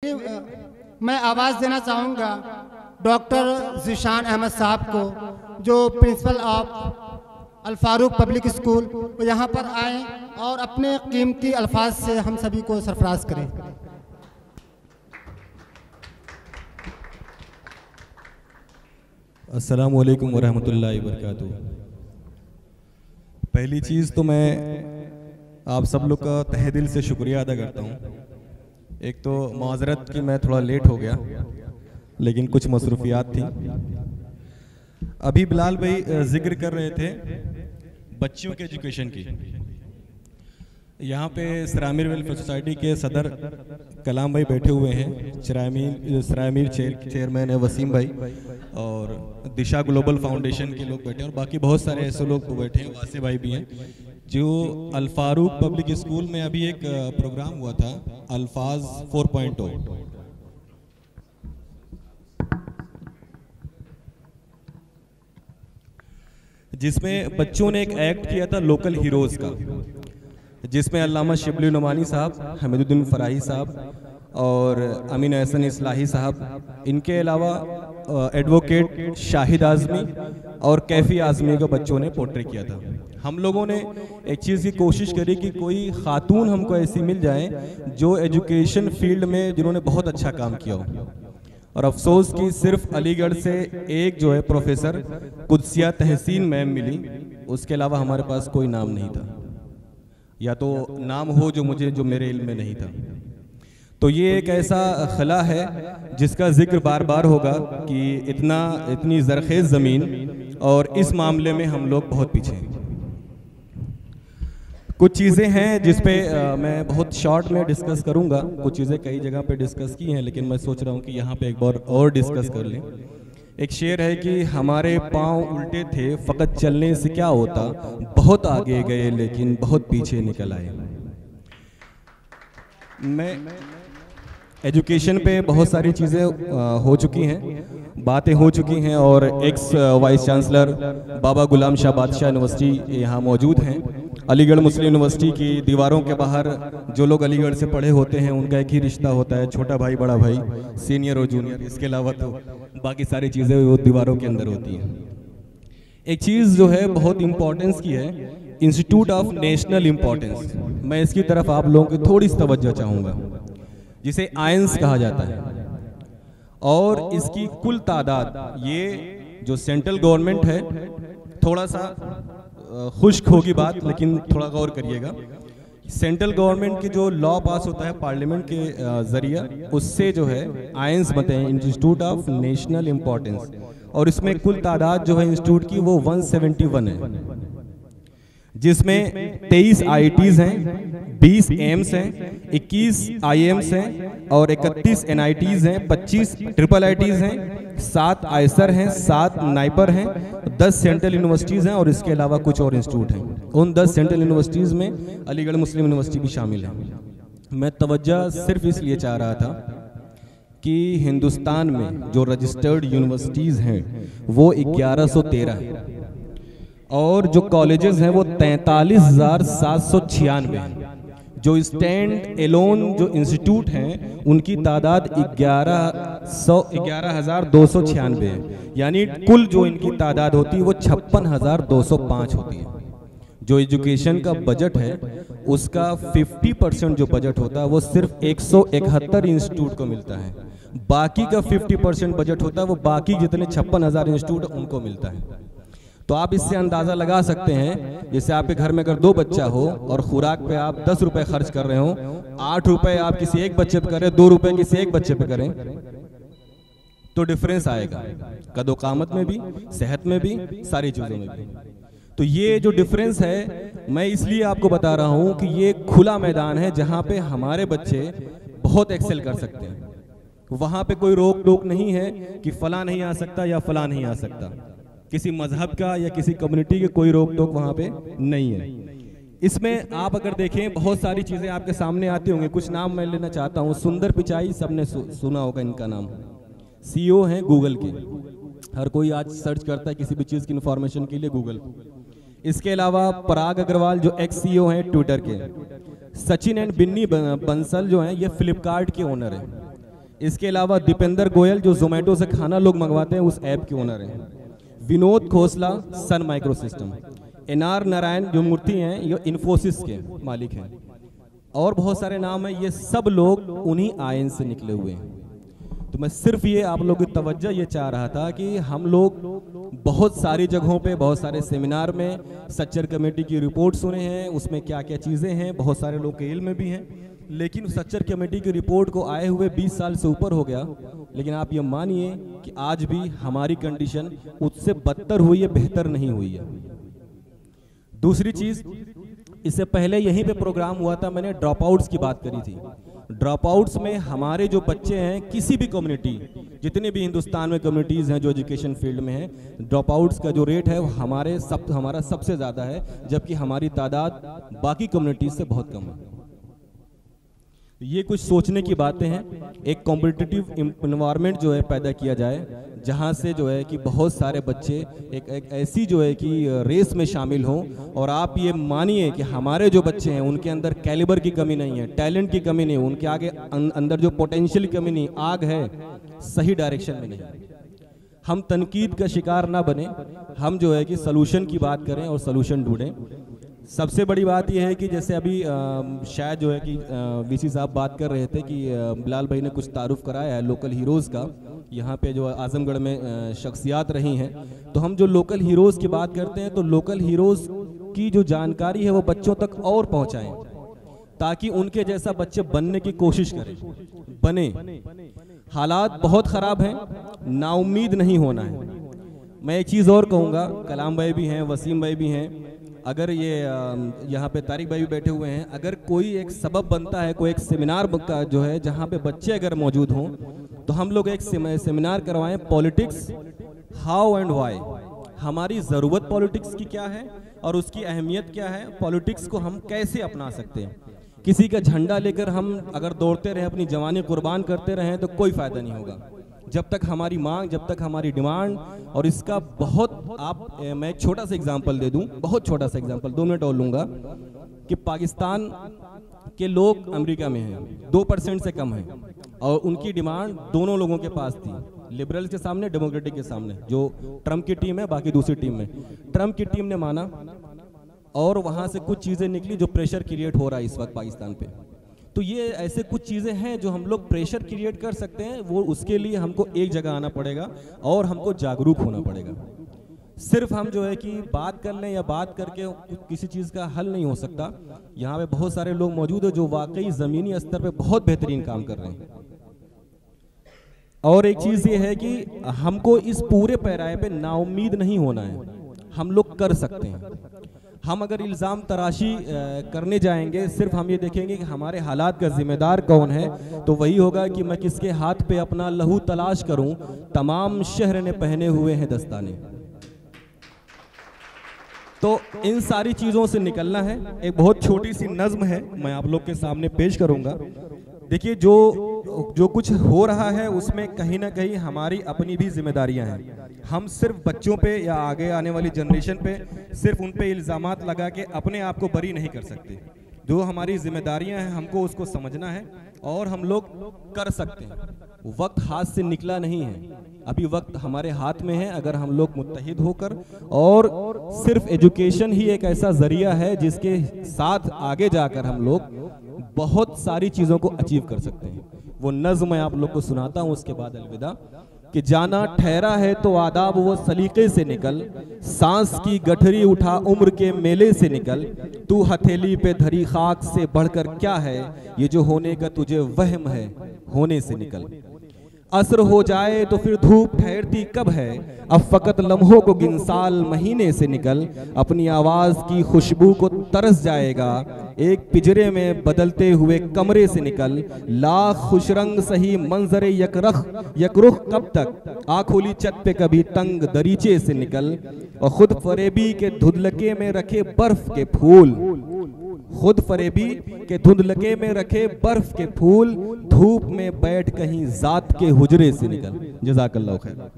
मैं आवाज़ देना चाहूँगा डॉक्टर ज़ीशान अहमद साहब को, जो principal of Al Farooq public school, वो यहाँ पर आए और अपने कीमती अल्फाज से हम सभी को सरफराज करें। अस्सलामु अलैकुम वरहमतुल्लाहि वबरकातुहू। पहली चीज़ तो मैं आप सब लोग का तहे दिल से शुक्रिया अदा करता हूँ। एक तो माजरत कि मैं थोड़ा लेट हो गया, लेकिन कुछ मसरूफियात थी। अभी बिलाल भाई जिक्र कर रहे थे बच्चियों के एजुकेशन की। यहाँ पे सरामीर वेलफेयर सोसाइटी के सदर कलाम भाई बैठे हुए हैं, सरामीर चेयरमैन है वसीम भाई, और दिशा ग्लोबल फाउंडेशन के लोग बैठे हैं, और बाकी बहुत सारे ऐसे लोग बैठे हैं, वासे भाई भी हैं। जो अल फारूक पब्लिक स्कूल में अभी एक प्रोग्राम हुआ था अल्फाज 4.0, जिसमें बच्चों ने एक एक्ट किया था लोकल हीरोज का, जिसमें अल्लामा शिबली नुमानी साहब, हमीदुद्दीन फराही साहब और अमीन एहसन इस्लाही साहब, इनके अलावा एडवोकेट शाहिद आज़मी और कैफ़ी आज़मी को बच्चों ने पोर्ट्रे किया था। हम लोगों ने एक चीज़ की कोशिश करी कि कोई खातून हमको ऐसी मिल जाए जो एजुकेशन फील्ड में जिन्होंने बहुत अच्छा काम किया हो, और अफसोस कि सिर्फ अलीगढ़ से एक जो है प्रोफेसर कुदसिया तहसीन मैम मिली, उसके अलावा हमारे पास कोई नाम नहीं था, या तो नाम हो जो मेरे इल्म में नहीं था। तो ये एक ऐसा खला है जिसका जिक्र बार बार होगा कि इतनी ज़रखेज़ ज़मीन, और इस मामले में हम लोग बहुत पीछे हैं। कुछ चीज़ें हैं जिस पे मैं बहुत शॉर्ट में डिस्कस करूंगा। कुछ चीज़ें कई जगह पे डिस्कस की हैं, लेकिन मैं सोच रहा हूँ कि यहाँ पे एक बार और डिस्कस कर लें। एक शेर है कि हमारे पाँव उल्टे थे फ़कत चलने से क्या होता, बहुत आगे गए लेकिन बहुत पीछे निकल आए। मैं एजुकेशन पे बहुत सारी चीज़ें हो चुकी हैं, बातें हो चुकी हैं, और x vice chancellor Baba Ghulam Shah बादशाह यूनिवर्सिटी यहाँ मौजूद हैं। अलीगढ़ मुस्लिम यूनिवर्सिटी की दीवारों के बाहर जो लोग अलीगढ़ से पढ़े होते हैं उनका एक ही रिश्ता होता है, छोटा भाई बड़ा भाई, सीनियर और जूनियर। इसके अलावा तो बाकी सारी चीज़ें वो दीवारों के अंदर होती हैं। एक चीज़ जो है बहुत इम्पोर्टेंस की है, इंस्टीट्यूट ऑफ नेशनल इम्पोर्टेंस, मैं इसकी तरफ आप लोगों की थोड़ी सी तवज्जो चाहूँगा, जिसे आयंस कहा जाता है। और इसकी कुल तादाद, ये जो सेंट्रल गवर्नमेंट है, थोड़ा सा खुश्क होगी बात लेकिन थोड़ा गौर करिएगा, सेंट्रल गवर्नमेंट की जो लॉ पास होता है पार्लियामेंट के जरिए, उससे जो है आयंस बनते हैं, इंस्टीट्यूट ऑफ नेशनल इम्पोर्टेंस, और इसमें कुल तादाद जो है इंस्टीट्यूट की वो 171 है, जिसमें 23 IITs हैं, 20 एम्स हैं, 21 IIMs हैं, और 31 NITs हैं, 25 IIITs हैं, 7 आयसर हैं, 7 नाइपर हैं, 10 सेंट्रल यूनिवर्सिटीज़ हैं, और इसके अलावा कुछ और इंस्टीट्यूट हैं। उन 10 सेंट्रल यूनिवर्सिटीज़ में अलीगढ़ मुस्लिम यूनिवर्सिटी भी शामिल है। मैं तवज्जो सिर्फ इसलिए चाह रहा था कि हिंदुस्तान में जो रजिस्टर्ड यूनिवर्सिटीज़ हैं वो 1113 हैं, और जो कॉलेजेस हैं वो 43,796 हैं। जो स्टैंड एलोन जो इंस्टीट्यूट हैं उनकी तादाद 11,296 है, यानी कुल जो इनकी तादाद होती है वो 56,205 होती है। जो एजुकेशन का बजट है उसका 50% जो बजट होता है वो सिर्फ 171 इंस्टीट्यूट को मिलता है, बाकी का 50% बजट होता है वो बाकी जितने 56,000 इंस्टीट्यूट उनको मिलता है। तो आप इससे अंदाज़ा लगा सकते हैं, जैसे आपके घर में अगर 2 बच्चा हो और खुराक पे आप 10 रुपए खर्च कर रहे हो, 8 रुपए आप किसी एक बच्चे पे करें, 2 रुपए किसी एक बच्चे पे करें, तो डिफरेंस आएगा कदो कामत में भी, सेहत में भी, सारी चीज़ों में भी। तो ये जो डिफरेंस है मैं इसलिए आपको बता रहा हूँ कि ये खुला मैदान है जहाँ पे हमारे बच्चे बहुत एक्सेल कर सकते हैं। वहाँ पे कोई रोक टोक नहीं है कि फला नहीं आ सकता या फला नहीं आ सकता, किसी मजहब का या किसी कम्युनिटी की कोई रोक टोक वहाँ पे नहीं है। इसमें आप अगर देखें बहुत सारी चीज़ें आपके सामने आती होंगी। कुछ नाम मैं लेना चाहता हूँ। सुंदर पिचाई, सबने सुना होगा इनका नाम, CEO हैं गूगल के, हर कोई आज सर्च करता है किसी भी चीज़ की इन्फॉर्मेशन के लिए गूगल। इसके अलावा पराग अग्रवाल जो ex-CEO हैं ट्विटर के, सचिन एंड बिन्नी बंसल जो हैं ये फ्लिपकार्ट के ओनर हैं। इसके अलावा दीपेंद्र गोयल जो जोमेटो से खाना लोग मंगवाते हैं उस ऐप के ओनर हैं। Vinod Khosla Sun micro system. NR Narayan जो मूर्ति हैं ये इन्फोसिस के मालिक हैं। और बहुत सारे नाम हैं, ये सब लोग उन्हीं आयन से निकले हुए हैं। तो मैं सिर्फ ये आप लोगों की तवज्जो ये चाह रहा था कि हम लोग बहुत सारी जगहों पे बहुत सारे सेमिनार में सच्चर कमेटी की रिपोर्ट सुने हैं, उसमें क्या क्या चीज़ें हैं, बहुत सारे लोग के इल्म में भी हैं, लेकिन सच्चर कमेटी की रिपोर्ट को आए हुए 20 साल से ऊपर हो गया, लेकिन आप ये मानिए कि आज भी हमारी कंडीशन उससे बदतर हुई है, बेहतर नहीं हुई है। दूसरी चीज़, इससे पहले यहीं पे प्रोग्राम हुआ था, मैंने ड्रॉप आउट्स की बात करी थी। ड्रॉप आउट्स में हमारे जो बच्चे हैं किसी भी कम्युनिटी, जितने भी हिंदुस्तान में कम्युनिटीज़ हैं जो एजुकेशन फील्ड में हैं, ड्रॉप आउट्स का जो रेट है वो हमारा सबसे ज़्यादा है, जबकि हमारी तादाद बाकी कम्युनिटीज़ से बहुत कम है। ये कुछ सोचने की बातें हैं। एक कॉम्पिटिटिव इन्वायरमेंट जो है पैदा किया जाए, जहाँ से जो है कि बहुत सारे बच्चे एक ऐसी जो है कि रेस में शामिल हों, और आप ये मानिए कि हमारे जो बच्चे हैं उनके अंदर कैलिबर की कमी नहीं है, टैलेंट की कमी नहीं, उनके आगे अंदर जो पोटेंशियल की कमी नहीं, आग है, सही डायरेक्शन में नहीं। हम तनकीद का शिकार ना बने, हम जो है कि सलूशन की बात करें और सलूशन ढूंढें। सबसे बड़ी बात यह है कि जैसे अभी शायद जो है कि VC साहब बात कर रहे थे कि बिलाल भाई ने कुछ तारुफ कराया है लोकल हीरोज़ का, यहाँ पे जो आजमगढ़ में शख्सियात रही हैं, तो हम जो लोकल हीरोज़ की बात करते हैं तो लोकल हीरोज़ की जो जानकारी है वो बच्चों तक और पहुँचाएँ, ताकि उनके जैसा बच्चे बनने की कोशिश करें, बने। हालात बहुत ख़राब हैं, नाउम्मीद नहीं होना है। मैं एक चीज़ और कहूँगा, कलाम भाई भी हैं, वसीम भाई भी हैं, अगर ये यहाँ पे तारिक भाई भी बैठे हुए हैं, अगर कोई एक सबब बनता है, कोई एक सेमिनार का जो है जहाँ पे बच्चे अगर मौजूद हों, तो हम लोग एक सेमिनार करवाएं, पॉलिटिक्स हाउ एंड व्हाई। हमारी ज़रूरत पॉलिटिक्स की क्या है और उसकी अहमियत क्या है, पॉलिटिक्स को हम कैसे अपना सकते हैं। किसी का झंडा लेकर हम अगर दौड़ते रहें, अपनी जवानी कुर्बान करते रहें, तो कोई फ़ायदा नहीं होगा। जब तक हमारी मांग, जब तक हमारी डिमांड, और इसका बहुत मैं एक छोटा सा एग्जांपल दे दूं, बहुत छोटा सा एग्जांपल, 2 मिनट और लूँगा, कि पाकिस्तान के लोग अमेरिका में हैं, 2% से कम हैं, और उनकी डिमांड दोनों लोगों के पास थी, लिबरल्स के सामने, डेमोक्रेटिक के सामने। जो ट्रम्प की टीम है, बाकी दूसरी टीम में, ट्रम्प की टीम ने माना, और वहाँ से कुछ चीज़ें निकली जो प्रेशर क्रिएट हो रहा है इस वक्त पाकिस्तान पे। तो ये ऐसे कुछ चीज़ें हैं जो हम लोग प्रेशर क्रिएट कर सकते हैं, वो उसके लिए हमको एक जगह आना पड़ेगा और हमको जागरूक होना पड़ेगा। सिर्फ हम जो है कि बात कर लें या बात करके किसी चीज़ का हल नहीं हो सकता। यहाँ पे बहुत सारे लोग मौजूद हैं जो वाकई ज़मीनी स्तर पे बहुत बेहतरीन काम कर रहे हैं। और एक चीज़ ये है कि हमको इस पूरे पैराए पे नाउम्मीद नहीं होना है, हम लोग कर सकते हैं। हम अगर इल्ज़ाम तराशी करने जाएंगे, सिर्फ हम ये देखेंगे कि हमारे हालात का जिम्मेदार कौन है, तो वही होगा कि मैं किसके हाथ पे अपना लहू तलाश करूं, तमाम शहर ने पहने हुए हैं दस्ताने। तो इन सारी चीज़ों से निकलना है। एक बहुत छोटी सी नज़्म है, मैं आप लोग के सामने पेश करूंगा। देखिए, जो कुछ हो रहा है उसमें कहीं ना कहीं हमारी अपनी भी जिम्मेदारियां हैं। हम सिर्फ बच्चों पे या आगे आने वाली जनरेशन पे सिर्फ उन पे इल्ज़ामात लगा के अपने आप को बरी नहीं कर सकते। जो हमारी जिम्मेदारियां हैं हमको उसको समझना है और हम लोग कर सकते हैं। वक्त हाथ से निकला नहीं है, अभी वक्त हमारे हाथ में है। अगर हम लोग मुत्तहिद होकर, और सिर्फ एजुकेशन ही एक ऐसा जरिया है जिसके साथ आगे जाकर हम लोग बहुत सारी चीज़ों को अचीव कर सकते हैं। वो नज़्म मैं आप लोग को सुनाता हूँ, उसके बाद अलविदा। कि जाना ठहरा है तो आदाब वो सलीके से निकल, सांस की गठरी उठा उम्र के मेले से निकल, तू हथेली पे धरी खाक से बढ़कर क्या है, ये जो होने का तुझे वहम है, होने से निकल। असर हो जाए तो फिर धूप ठहरती कब है, अब फकत लम्हों को गिन साल महीने से निकल। अपनी आवाज़ की खुशबू को तरस जाएगा, एक पिंजरे में बदलते हुए कमरे से निकल। लाख खुशरंग सही मंजरे यकरुख कब तक, आँखोली छत पे कभी तंग दरीचे से निकल। और खुद फरेबी के धुंधलके में रखे बर्फ के फूल, खुद फरेबी के धुंधलके में रखे बर्फ के फूल, धूप में बैठ कहीं जात के हुजरे से निकल। जज़ाकल्लाह खैर।